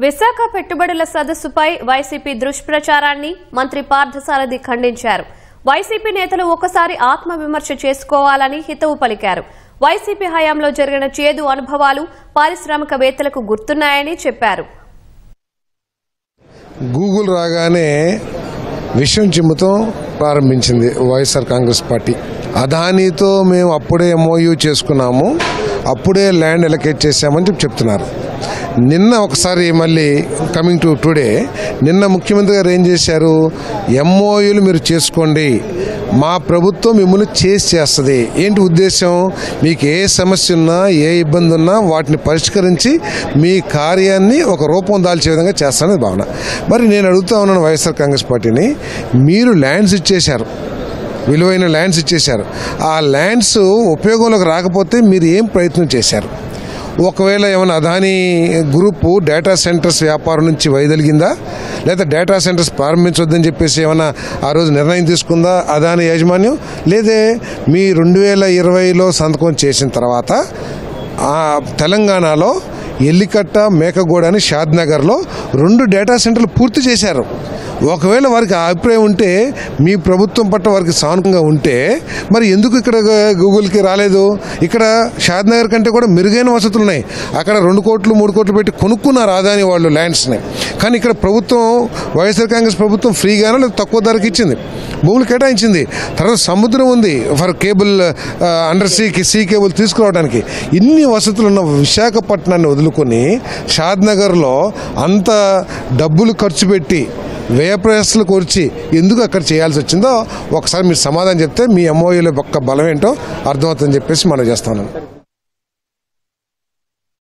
విశాఖ పెట్టుబడుల సదస్సుపై వైసీపీ దుష్ప్రచారాన్ని మంత్రి పార్థసారథి ఖండించారు. వైసీపీ నేతలు ఒకసారి ఆత్మవిమర్శ చేసుకోవాలని హితవు పలికారు. వైసీపీ హయాంలో జరిగిన చేదు అనుభవాలు పారిశ్రామికవేత్తలకు గుర్తున్నాయని చెప్పారు. గూగుల్ రాగానే విషయం చిమ్ముతో ప్రారంభించింది వైఎస్ఆర్ కాంగ్రెస్ పార్టీ. అదానీతో మేము అప్పుడే ఎంఓయూ చేసుకున్నాము, అప్పుడే ల్యాండ్ ఎలకేట్ చేశామని చెప్తున్నారు. నిన్న ఒకసారి మళ్ళీ కమింగ్ టు టుడే, నిన్న ముఖ్యమంత్రి గారు ఏం చేశారు, ఎంఓయూలు మీరు చేసుకోండి, మా ప్రభుత్వం మిమ్మల్ని చేస్తుంది. ఏంటి ఉద్దేశం, మీకు ఏ సమస్య ఉన్నా ఏ ఇబ్బంది ఉన్నా వాటిని పరిష్కరించి మీ కార్యాన్ని ఒక రూపం దాల్చే విధంగా చేస్తానని భావన. మరి నేను అడుగుతా ఉన్నాను వైఎస్ఆర్ కాంగ్రెస్ పార్టీని, మీరు ల్యాండ్స్ ఇచ్చేశారు, విలువైన ల్యాండ్స్ ఇచ్చేశారు, ఆ ల్యాండ్స్ ఉపయోగంలోకి రాకపోతే మీరు ఏం ప్రయత్నం చేశారు? ఒకవేళ ఏమైనా అదానీ గ్రూపు డేటా సెంటర్స్ వ్యాపారం నుంచి వైదొలిగిందా, లేదా డేటా సెంటర్స్ ప్రారంభించొద్దని చెప్పేసి ఏమైనా ఆ రోజు నిర్ణయం తీసుకుందా అదానీ యాజమాన్యం? లేదే మీ 2020లో సంతకం చేసిన తర్వాత తెలంగాణలో ఎల్లికట్ట, మేకగూడ అని షాద్నగర్లో 2 డేటా సెంటర్లు పూర్తి చేశారు. ఒకవేళ వారికి ఆ అభిప్రాయం ఉంటే, మీ ప్రభుత్వం పట్ల వారికి సానుకూలంగా ఉంటే, మరి ఎందుకు ఇక్కడ గూగుల్కి రాలేదు? ఇక్కడ షాద్నగర్ కంటే కూడా మెరుగైన వసతులు ఉన్నాయి. అక్కడ 2 కోట్లు 3 కోట్లు పెట్టి కొనుక్కున్నారు అదాని వాళ్ళు ల్యాండ్స్ని. కానీ ఇక్కడ ప్రభుత్వం, వైఎస్ఆర్ కాంగ్రెస్ ప్రభుత్వం ఫ్రీగానో లేదా తక్కువ ధరకు ఇచ్చింది, భూములు కేటాయించింది. తర్వాత సముద్రం ఉంది for cable, under see cable తీసుకురావడానికి. ఇన్ని వసతులు ఉన్న విశాఖపట్నాన్ని వదులుకొని షాద్నగర్లో అంత డబ్బులు ఖర్చు పెట్టి వ్యయప్రయాసాలు కూర్చి ఎందుకు అక్కడ చేయాల్సి వచ్చిందో ఒకసారి మీరు సమాధానం చెప్తే మీ ఎంఓయూల యొక్క బలం ఏంటో అర్థమవుతుందని చెప్పేసి మనం చేస్తాను.